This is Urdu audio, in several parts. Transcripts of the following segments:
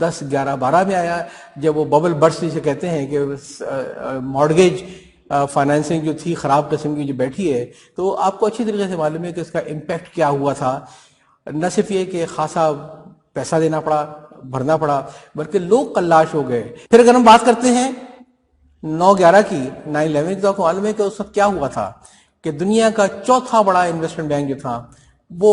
10, 11, 12 میں آیا جب وہ ببل برسٹ جسے کہتے ہیں کہ مارگیج فائنینسنگ جو تھی خراب قسم کی جو بیٹھی ہے، تو آپ کو اچھی طریقے سے معلوم ہے کہ اس کا امپیکٹ کیا ہوا تھا. نہ صرف یہ کہ خاصا پیسہ دینا پڑا، بھرنا پڑا، بلکہ لوگ کلاش ہو گئے. پھر اگر ہم بات کرتے ہیں 9/11 کی، 9/11 کی، تو آپ کو معلوم ہے کہ اس وقت کیا ہوا تھا کہ دنیا کا چوتھا بڑا انویسٹمنٹ بینک جو تھا وہ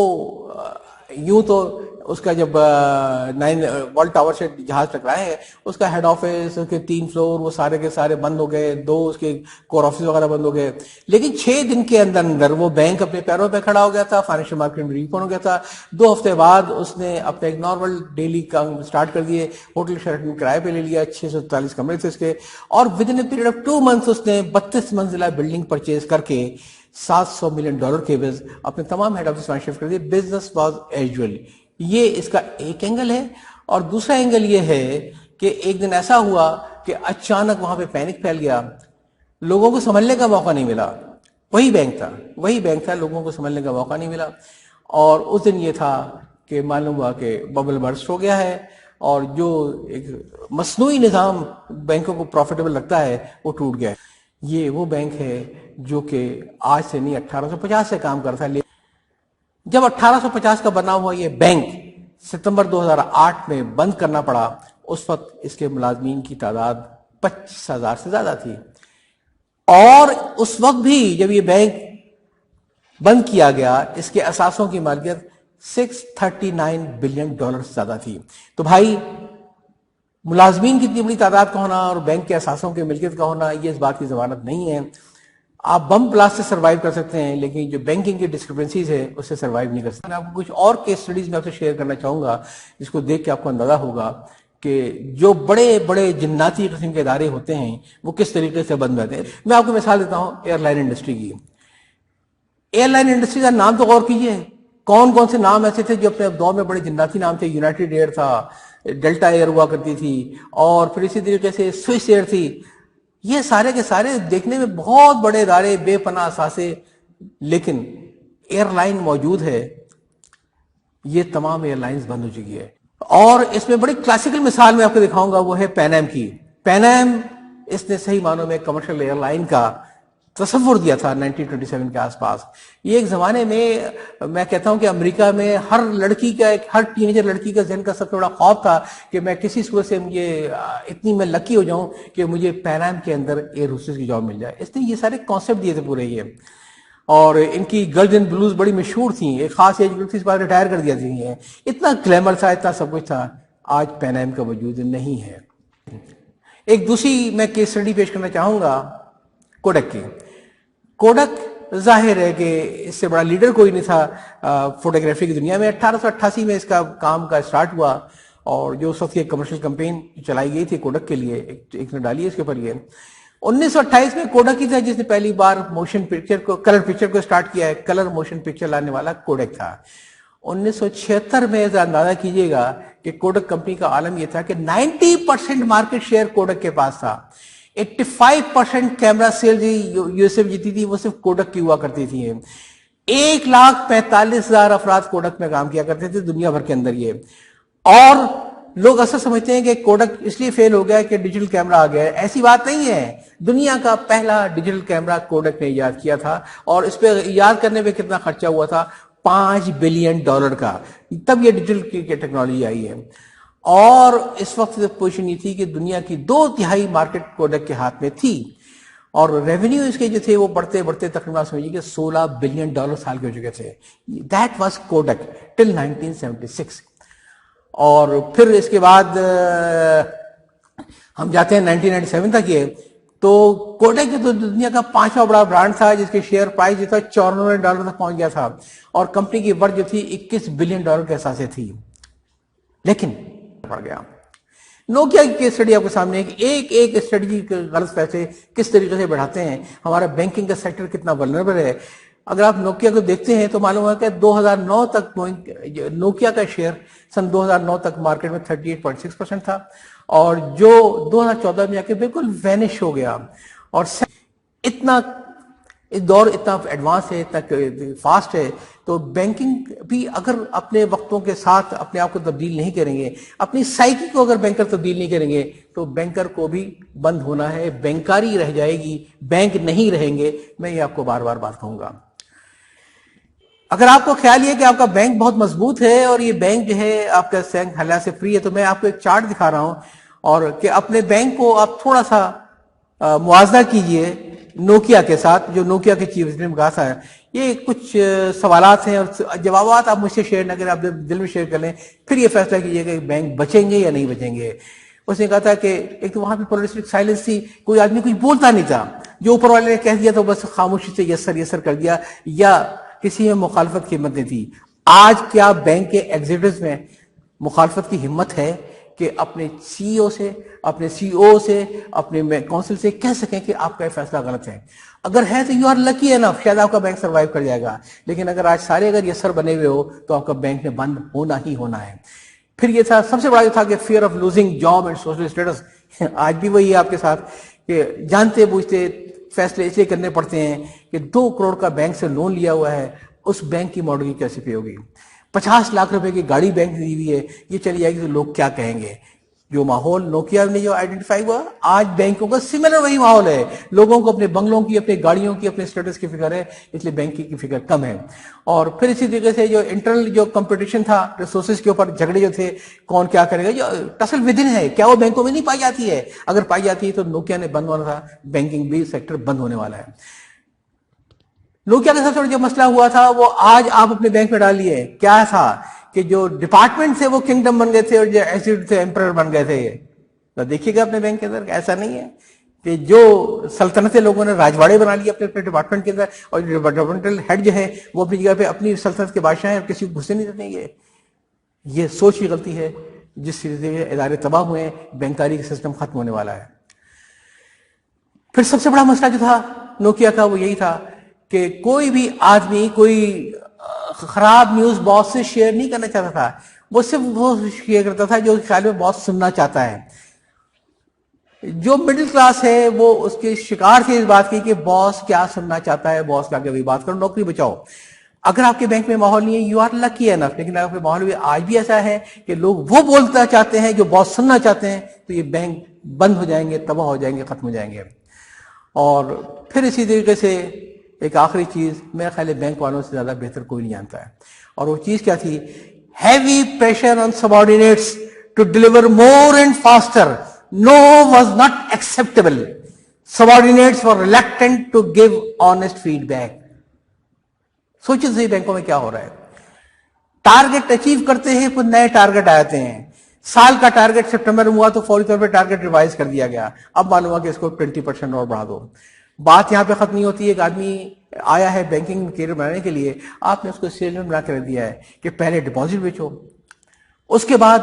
یوں تو اس کا جب ورلڈ ٹاور سے جہاز ٹکرایا ہے اس کا ہیڈ آفس، اس کے 3 فلور وہ سارے کے سارے بند ہو گئے، 2 اس کے کور آفس وغیرہ بند ہو گئے. لیکن 6 دن کے اندر اندر وہ بینک اپنے پیروں پہ کھڑا ہو گیا تھا، فائنینشیل مارکیٹ میں ریفنڈ ہو گیا تھا. 2 ہفتے بعد اس نے اپنے ایک نارمل ڈیلی کام سٹارٹ کر دیے، ہوٹل شیرٹن کرائے پہ لے لیا، 643 کمرے تھے اس کے، اور with in a period of 2 months اس نے 32 منزلہ بلڈنگ پرچیز کر کے $700 ملین کے عوض اپنے تمام ہیڈ آفس وہاں شفٹ کر دیے. Business was equal. یہ اس کا ایک اینگل ہے. اور دوسرا اینگل یہ ہے کہ ایک دن ایسا ہوا کہ اچانک وہاں پہ پینک پھیل گیا، لوگوں کو سنبھلنے کا موقع نہیں ملا. وہی بینک تھا، لوگوں کو سنبھلنے کا موقع نہیں ملا. اور اس دن یہ تھا کہ معلوم ہوا کہ ببل برسٹ ہو گیا ہے، اور جو ایک مصنوعی نظام بینکوں کو پروفیٹیبل لگتا ہے وہ ٹوٹ گیا ہے. یہ وہ بینک ہے جو کہ آج سے نہیں 1850 سے کام کرتا ہے. جب 1850 کا بنا ہوا یہ بینک ستمبر 2008 میں بند کرنا پڑا، اس وقت اس کے ملازمین کی تعداد 25,000 سے زیادہ تھی. اور اس وقت بھی جب یہ بینک بند کیا گیا اس کے اثاثوں کی مالکیت $639 بلین سے زیادہ تھی. تو بھائی ملازمین کی اتنی بڑی تعداد کا ہونا اور بینک کے اثاثوں کی ملکیت کا ہونا یہ اس بات کی ضمانت نہیں ہے. آپ بم بلاسٹ سے سروائیو کر سکتے ہیں لیکن جو بینکنگ کی ڈسکرپنسیز ہے اس سے سروائیو نہیں کر سکتے. میں آپ کو کچھ اور کیس سٹڈیز میں آپ سے شیئر کرنا چاہوں گا جس کو دیکھ کے آپ کو اندازہ ہوگا کہ جو بڑے بڑے جناتی قسم کے ادارے ہوتے ہیں وہ کس طریقے سے بند رہتے ہیں. میں آپ کو مثال دیتا ہوں ایئر لائن انڈسٹری کی. ایئر لائن انڈسٹری کا نام تو غور کیجئے، کون کون سے نام ایسے تھے جو اپنے دور میں بڑے جناتی نام تھے. یونائٹڈ ایئر تھا، ڈیلٹا ایئر ہوا کرتی تھی، اور پھر اسی طریقے سے سوئس ایئر تھی. یہ سارے کے سارے دیکھنے میں بہت بڑے ادارے، بے پناہ اثاثے، لیکن ایئر لائن موجود ہے. یہ تمام ایئر لائنز بند ہو چکی ہے. اور اس میں بڑی کلاسیکل مثال میں آپ کو دکھاؤں گا وہ ہے پین ایم کی. پین ایم اس نے صحیح معنوں میں کمرشل ایئر لائن کا تصور دیا تھا 1927 کے آس پاس. یہ ایک زمانے میں کہتا ہوں کہ امریکہ میں ہر لڑکی کا، ہر ٹینیجر لڑکی کا ذہن کا سب سے بڑا خواب تھا کہ میں کسی صورت سے مجھے اتنی میں لکی ہو جاؤں کہ مجھے پین ایم کے اندر ایئر ہوسٹس کی جاب مل جائے. اس نے یہ سارے کانسیپٹ دیے تھے پورے یہ. اور ان کی گرلز ان بلوز بڑی مشہور تھیں، ایک خاص ایج گروپ تھی، اس کے بعد ریٹائر کر دیا تھی. اتنا گلیمر تھا، اتنا سب کچھ تھا. آج پین ایم کا وجود نہیں ہے. ایک دوسری میں کیس اسٹڈی پیش کرنا چاہوں گا کوڈک کی. کوڈک ظاہر ہے کہ اس سے بڑا لیڈر کوئی نہیں تھا فوٹوگرافی کی دنیا میں. 1888 میں اس کا کام کا سٹارٹ ہوا، اور جو اس وقت کی کمرشل کمپین چلائی گئی تھی کوڈک کے لیے، ایک نے ڈالی ہے اس کے اوپر. یہ 1928 میں کوڈک ہی تھا جس نے پہلی بار موشن پکچر کو، کلر پکچر کو سٹارٹ کیا ہے. کلر موشن پکچر لانے والا کوڈک تھا. 1976 میں اندازہ کیجئے گا کہ کوڈک کمپنی کا عالم یہ تھا کہ 90% مارکیٹ شیئر کوڈک کے پاس تھا. 85% کیمرہ سیل یو ایس ایف جیتی تھی وہ صرف کوڈک کی ہوا کرتی تھی. 1,45,000 افراد کوڈک میں کام کیا کرتے تھے دنیا بھر کے اندر. یہ اور لوگ اکثر سمجھتے ہیں کہ کوڈک اس لیے فیل ہو گیا کہ ڈیجیٹل کیمرہ آ گیا ہے. ایسی بات نہیں ہے. دنیا کا پہلا ڈیجیٹل کیمرہ کوڈک نے ایجاد کیا تھا، اور اس پہ ایجاد کرنے پہ کتنا خرچہ ہوا تھا؟ $5 بلین کا. تب یہ ڈیجیٹل کی ٹیکنالوجی آئی ہے. اور اس وقت پوزیشن یہ تھی کہ دنیا کی 2/3 مارکیٹ کوڈک کے ہاتھ میں تھی، اور ریونیو اس کے جو تھے وہ بڑھتے بڑھتے تقریباً سمجھیے کہ $16 بلین سال کے ہو چکے تھے. دیٹ واز کوڈک ٹل 1976. اور پھر اس کے بعد ہم جاتے ہیں 1997 تک. یہ تو کوڈک جو دنیا کا 5واں بڑا برانڈ تھا جس کے شیئر پرائز جو تھا $94 تک پہنچ گیا تھا، اور کمپنی کی ورتھ جو تھی $21 بلین کے اثاثے تھی. لیکن پڑ گیا. نوکیا کی کیس اسٹڈی آپ کے سامنے ہے کہ ایک اسٹریٹجی کے غلط پیسے کس طریقے سے بڑھاتے ہیں. ہمارا بینکنگ کا سیکٹر کتنا ولنریبل ہے. اگر آپ نوکیا کو دیکھتے ہیں تو معلوم ہوا کہ 2009 تک نوکیا کا شیئر سن 2009 تک مارکیٹ میں 38.6% تھا، اور جو 2014 میں آ کے بالکل وینش ہو گیا. اور ایک دور اتنا ایڈوانس ہے، اتنا فاسٹ ہے، تو بینکنگ بھی اگر اپنے وقتوں کے ساتھ اپنے آپ کو تبدیل نہیں کریں گے، اپنی سائیکی کو اگر بینکر تبدیل نہیں کریں گے، تو بینکر کو بھی بند ہونا ہے، بینکاری رہ جائے گی، بینک نہیں رہیں گے. میں یہ آپ کو بار بار بات کہوں گا. اگر آپ کو خیال یہ کہ آپ کا بینک بہت مضبوط ہے اور یہ بینک جو ہے آپ کا سینک حلہ سے فری ہے، تو میں آپ کو ایک چارٹ دکھا رہا ہوں، اور کہ اپنے بینک کو آپ تھوڑا سا موازنہ کیجئے نوکیا کے ساتھ، جو نوکیا کے چیف نے کہا تھا. یہ کچھ سوالات ہیں اور جوابات آپ مجھ سے شیئر نہ کریں، آپ دل میں شیئر کر لیں، پھر یہ فیصلہ کیجئے کہ بینک بچیں گے یا نہیں بچیں گے. اس نے کہا تھا کہ ایک تو وہاں پہ پولیٹیکل سائلنس تھی، کوئی آدمی کچھ بولتا نہیں تھا، جو اوپر والے نے کہہ دیا تو بس خاموشی سے یس سر کر دیا، یا کسی میں مخالفت کی ہمت نہیں تھی. آج کیا بینک کے ایگزیکٹوز میں مخالفت کی ہمت ہے کہ اپنے سی او سے، اپنے سی او سے، اپنے کونسل سے کہہ سکیں کہ آپ کا یہ فیصلہ غلط ہے؟ اگر ہے تو یو آر لکی انف، شاید آپ کا بینک سروائیو کر جائے گا. لیکن اگر آج سارے اگر یس سر بنے ہوئے ہو تو آپ کا بینک نے بند ہونا ہی ہونا ہے. پھر یہ تھا سب سے بڑا، یہ تھا کہ fear of losing job and social status. آج بھی وہی ہے آپ کے ساتھ کہ جانتے بوجھتے فیصلے اس لیے کرنے پڑتے ہیں کہ 2 کروڑ کا بینک سے لون لیا ہوا ہے، اس بینک کی مارگیج کیسے پے ہوگی؟ 50 لاکھ روپے کی گاڑی بینک نے دی ہوئی ہے، یہ چلی جائے گی تو لوگ کیا کہیں گے؟ جو ماحول نوکیا نے جو آئیڈینٹیفائی ہوا، آج بینکوں کا سملر وہی ماحول ہے. لوگوں کو اپنے بنگلوں کی، اپنے گاڑیوں کی، اپنے اسٹیٹس کی فکر ہے، اس لیے بینکنگ کی فکر کم ہے. اور پھر اسی طریقے سے جو انٹرنل جو کمپٹیشن تھا ریسورسز کے اوپر، جھگڑے جو تھے کون کیا کرے گا، جو ٹسل ودن ہے، کیا وہ بینکوں میں نہیں پائی جاتی ہے؟ اگر پائی جاتی ہے تو نوکیا نے بند ہونا تھا، بینکنگ بھی سیکٹر بند ہونے والا ہے. نوکیا کے ساتھ جو مسئلہ ہوا تھا وہ آج آپ اپنے بینک میں ڈالیے. کیا تھا کہ جو ڈپارٹمنٹ تھے وہ کنگڈم بن گئے تھے، اور جو ایسیڈ تھے ایمپرر بن گئے تھے. تو دیکھیے گا اپنے بینک کے اندر ایسا نہیں ہے کہ جو سلطنتیں لوگوں نے راجواڑے بنا لیے اپنے اپنے ڈپارٹمنٹ کے اندر، اور جو ڈپارٹمنٹل ہیڈ جو ہے وہ اپنی جگہ پہ اپنی سلطنت کے بادشاہ ہیں اور کسی کو گھسے نہیں دیتے. یہ سوچ کی غلطی ہے، جس سے ادارے تباہ ہوئے ہیں، بینکاری کا سسٹم ختم ہونے والا ہے. پھر سب سے بڑا مسئلہ جو تھا نوکیا کا وہ یہی تھا کہ کوئی بھی آدمی کوئی خراب نیوز باس سے شیئر نہیں کرنا چاہتا تھا. وہ صرف وہ شیئر کرتا تھا جو خیال میں باس سننا چاہتا ہے. جو مڈل کلاس ہے وہ اس کے شکار تھے اس بات کی کہ باس کیا سننا چاہتا ہے، باس کا بھی بات کرو، نوکری بچاؤ. اگر آپ کے بینک میں ماحول نہیں ہے، یو آر لکی انف. لیکن آپ کے ماحول میں آج بھی ایسا ہے کہ لوگ وہ بولنا چاہتے ہیں جو باس سننا چاہتے ہیں، تو یہ بینک بند ہو جائیں گے، تباہ ہو جائیں گے، ختم ہو جائیں گے. اور پھر اسی طریقے سے ایک آخری چیز میرا خیال ہے بینک والوں سے زیادہ بہتر کوئی نہیں جانتا ہے، اور وہ چیز کیا تھی؟ Heavy pressure on subordinates to deliver more and faster. No was not acceptable. Subordinates were reluctant to give honest feedback. سوچیں صحیح بینکوں میں کیا ہو رہا ہے. ٹارگٹ اچیو کرتے ہیں، پھر نئے ٹارگٹ آتے ہیں. سال کا ٹارگٹ سپٹمبر میں ہوا تو فوری طور پہ ٹارگٹ ریوائز کر دیا گیا، اب معلوم ہوا کہ اس کو 20% اور بڑھا دو. بات یہاں پہ ختم نہیں ہوتی. ایک آدمی آیا ہے بینکنگ کیریئر بنانے کے لیے، آپ نے اس کو سیلمین بنا کر دیا ہے کہ پہلے ڈپازٹ بیچو، اس کے بعد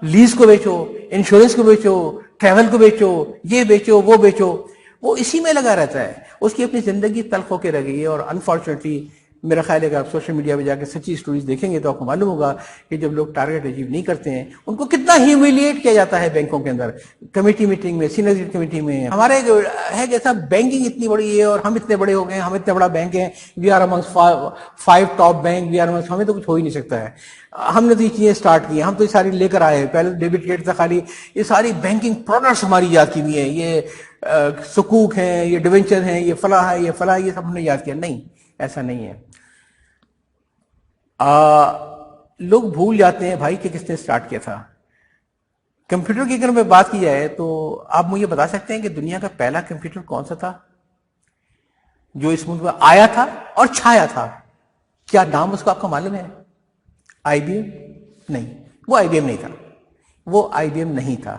لیز کو بیچو، انشورنس کو بیچو، ٹریول کو بیچو، یہ بیچو وہ بیچو. وہ اسی میں لگا رہتا ہے، اس کی اپنی زندگی تلخ ہو کے رہ گئی ہے. اور انفارچونیٹلی میرا خیال ہے کہ آپ سوشل میڈیا پہ جا کے سچی سٹوریز دیکھیں گے تو آپ کو معلوم ہوگا کہ جب لوگ ٹارگٹ اچیو نہیں کرتے ہیں ان کو کتنا ہیومیلیٹ کیا جاتا ہے بینکوں کے اندر. کمیٹی میٹنگ میں، سینئر کمیٹی میں ہمارے ہے جیسا بینکنگ اتنی بڑی ہے اور ہم اتنے بڑے ہو گئے ہیں، ہم اتنے بڑا بینک ہیں، we are amongst 5 top bank, we are amongst, ہمیں تو کچھ ہو ہی نہیں سکتا ہے. ہم نے تو یہ چیزیں سٹارٹ کی ہیں، ہم تو یہ ساری لے کر آئے ہیں. پہلے ڈیبٹ کریڈٹ تھا خالی، یہ ساری بینکنگ پروڈکٹس ہماری یاد کی ہوئی ہیں. یہ سکوک ہیں، یہ ڈیونچر ہیں، یہ فلاح ہے، یہ فلاح، یہ سب ہم نے یاد کیا. نہیں، ایسا نہیں ہے. لوگ بھول جاتے ہیں بھائی کہ کس نے سٹارٹ کیا تھا. کمپیوٹر کی اگر میں بات کی جائے تو آپ مجھے بتا سکتے ہیں کہ دنیا کا پہلا کمپیوٹر کون سا تھا جو اس ملک میں آیا تھا اور چھایا تھا؟ کیا نام اس کو آپ کو معلوم ہے؟ آئی بی ایم؟ نہیں، وہ آئی بی ایم نہیں تھا. وہ آئی بی ایم نہیں تھا.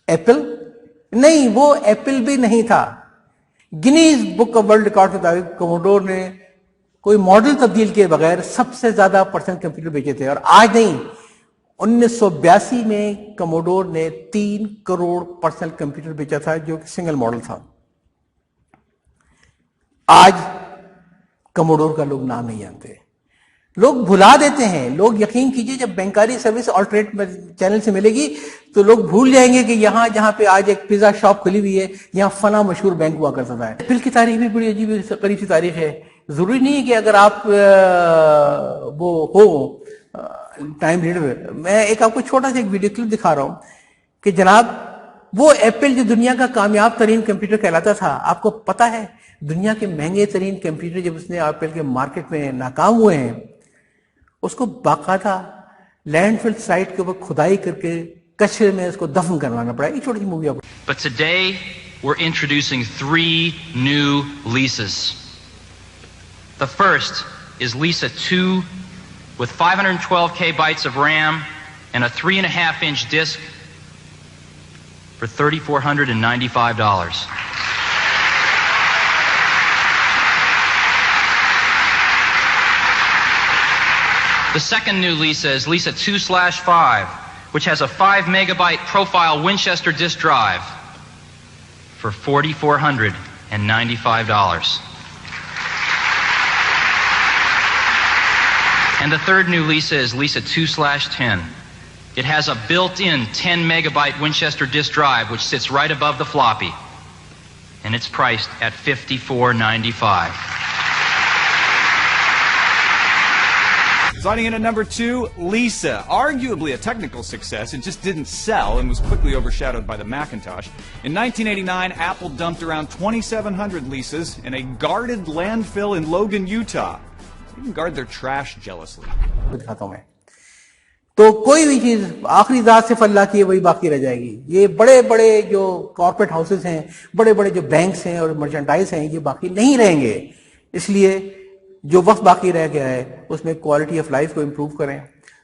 ایپل؟ نہیں، وہ ایپل بھی نہیں تھا. Guinness book of world record کے مطابق کموڈور نے کوئی ماڈل تبدیل کیے بغیر سب سے زیادہ پرسنل کمپیوٹر بیچے تھے. اور آج نہیں، 1982 میں کموڈور نے 3 کروڑ پرسنل کمپیوٹر بیچا تھا جو سنگل ماڈل تھا. آج کموڈور کا لوگ نام نہیں جانتے. لوگ بھلا دیتے ہیں. لوگ یقین کیجئے جب بینکاری سروس آلٹرنیٹ چینل سے ملے گی تو لوگ بھول جائیں گے کہ یہاں جہاں پہ آج ایک پیزا شاپ کھلی ہوئی ہے یہاں فلاں مشہور بینک ہوا کرتا تھا. ایپل کی تاریخ بھی بڑی عجیب قریب سی تاریخ ہے. ضروری نہیں ہے کہ اگر آپ وہ ہو ٹائم ریڈر. میں ایک آپ کو چھوٹا سا ایک ویڈیو کلپ دکھا رہا ہوں کہ جناب وہ ایپل جو دنیا کا کامیاب ترین کمپیوٹر کہلاتا تھا، آپ کو پتا ہے دنیا کے مہنگے ترین کمپیوٹر جب اس نے ایپل کے مارکیٹ میں ناکام ہوئے ہیں اس کو باقاعدہ لینڈ فل سائٹ کے اوپر کھدائی کر کے کچرے میں اس کو دفن کروانا پڑا. یہ چھوٹی سی مووی آپ. But today we're introducing 3 new Lisas. The first is Lisa 2 with 512 KB of RAM and a 3.5-inch disc for $3,495. The second new Lisa is Lisa 2/5, which has a 5 megabyte profile Winchester disk drive for $4,495. And the third new Lisa is Lisa 2/10. It has a built-in 10 megabyte Winchester disk drive which sits right above the floppy, and it's priced at $5,495. Sliding in at number 2, Lisa. Arguably a technical success, it just didn't sell and was quickly overshadowed by the Macintosh. In 1989, Apple dumped around 2,700 Lisas in a guarded landfill in Logan, Utah. They even guard their trash jealously. دکھاتا ہوں میں. تو کوئی بھی چیز آخری ذات سے اللہ کی ہے وہی باقی رہ جائے گی. یہ بڑے بڑے جو کارپوریٹ ہاؤسز ہیں، بڑے بڑے جو بینکس ہیں اور مرچنڈائز ہیں، یہ باقی نہیں رہیں گے. اس لیے جو وقت باقی رہ گیا ہے اس میں کوالٹی آف لائف کو امپروو کریں،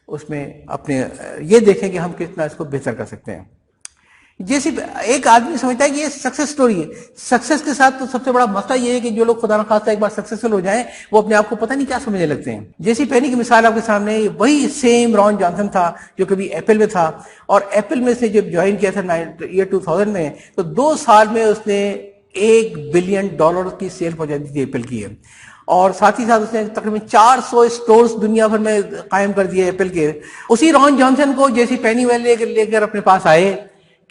اس میں اپنے یہ دیکھیں کہ ہم کتنا اس کو بہتر کر سکتے ہیں. جیسے ایک آدمی سمجھتا ہے کہ یہ سکسیس سٹوری ہے. سکسیس کے ساتھ تو سب سے بڑا مسئلہ یہ ہے کہ جو لوگ خدا نخواستہ ایک بار سکسیسفل ہو جائیں وہ اپنے آپ کو پتہ نہیں کیا سمجھنے لگتے ہیں. جیسی پینی کی مثال آپ کے سامنے، وہی سیم ران جانسن تھا جو کبھی ایپل میں تھا، اور ایپل میں سے جب جوائن کیا تھا ایئر 2000 میں تو 2 سال میں اس نے $1 بلین کی سیل پہنچا دی تھی ایپل کی ہے. اور ساتھ ہی ساتھ اس نے تقریباً 400 سٹورز دنیا بھر میں قائم کر دیے ایپل کے. اسی ران جانسن کو جیسی پینی والے لے کر اپنے پاس آئے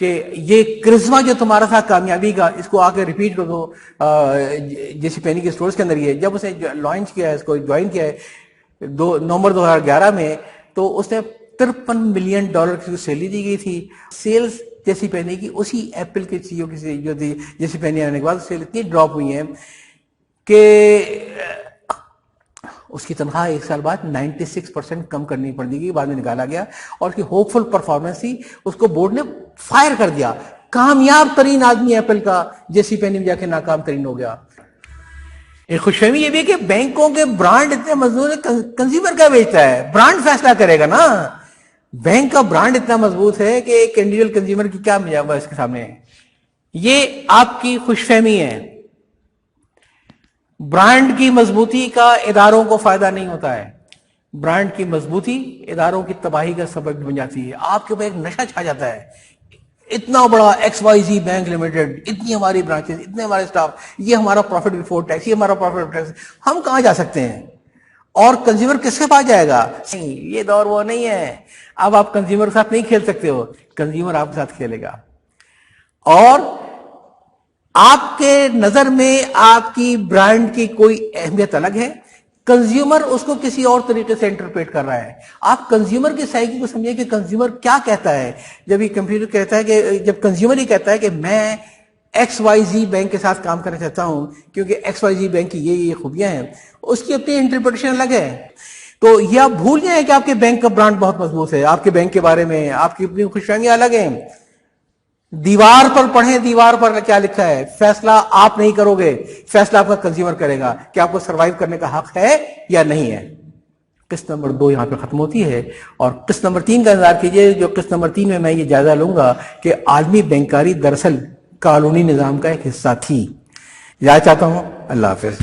کہ یہ کرزما جو تمہارا تھا کامیابی کا، اس کو آ کے ریپیٹ کر دو جیسی پینی کے سٹورز کے اندر. یہ جب اس نے لانچ کیا ہے، اس کو جوائن کیا ہے نومبر 2011 میں، تو اس نے $53 ملین کی سیلری دی گئی تھی. سیلز جیسی پینی کی اسی ایپل کے سی او کی جو تھی جیسی پینی آنے کے بعد سیل اتنی ڈراپ ہوئی ہیں کہ اس کی تنخواہ 1 سال بعد 96% کم کرنی پڑ دی گئی. بعد میں نکالا گیا اور اس کی ہوپ فل پرفارمنس تھی، اس کو بورڈ نے فائر کر دیا. کامیاب ترین آدمی ایپل کا جیسی پینی میں جا کے ناکام ترین ہو گیا. ایک خوش فہمی یہ بھی ہے کہ بینکوں کے برانڈ اتنے مضبوط ہے، کنزیومر کیا بیچتا ہے؟ برانڈ فیصلہ کرے گا نا. بینک کا برانڈ اتنا مضبوط ہے کہ ایک انڈیویجول کنزیومر کی کیا مجاوبہ اس کے سامنے ہے. یہ آپ کی خوش فہمی ہے. برانڈ کی مضبوطی کا اداروں کو فائدہ نہیں ہوتا ہے. برانڈ کی مضبوطی اداروں کی تباہی کا سبب بن جاتی ہے. آپ کے اوپر ایک نشہ چھا جاتا ہے. اتنا بڑا XYZ بینک لمیٹڈ، اتنی ہماری برانچز، اتنے ہمارے سٹاف، یہ ہمارا پروفٹ بیفور ٹیکس، یہ ہمارا پروفٹ ٹیکس، ہم کہاں جا سکتے ہیں؟ اور کنزیومر کس کے پاس جائے گا؟ یہ دور وہ نہیں ہے. اب آپ کنزیومر کے ساتھ نہیں کھیل سکتے ہو، کنزیومر آپ کے ساتھ کھیلے گا. اور آپ کے نظر میں آپ کی برانڈ کی کوئی اہمیت الگ ہے، کنزیومر اس کو کسی اور طریقے سے انٹرپریٹ کر رہا ہے. آپ کنزیومر کی سائیکی کو سمجھیں کہ کنزیومر کیا کہتا ہے. جب یہ کمپیوٹر کہتا ہے کہ جب کنزیومر ہی کہتا ہے کہ میں XYZ بینک کے ساتھ کام کرنا چاہتا ہوں کیونکہ XYZ بینک کی یہ خوبیاں ہیں، اس کی اپنی انٹرپریٹیشن الگ ہے. تو یہ آپ بھول جائیں کہ آپ کے بینک کا برانڈ بہت مضبوط ہے. آپ کے بینک کے بارے میں آپ کی اپنی خوش فہمیاں الگ ہیں. دیوار پر پڑھیں دیوار پر کیا لکھا ہے. فیصلہ آپ نہیں کرو گے، فیصلہ آپ کا کنزیومر کرے گا کہ آپ کو سروائیو کرنے کا حق ہے یا نہیں ہے. قسط نمبر 2 یہاں پہ ختم ہوتی ہے اور قسط نمبر 3 کا انتظار کیجئے. جو قسط نمبر 3 میں یہ جائزہ لوں گا کہ عالمی بینکاری دراصل قانونی نظام کا ایک حصہ تھی. یاد چاہتا ہوں. اللہ حافظ.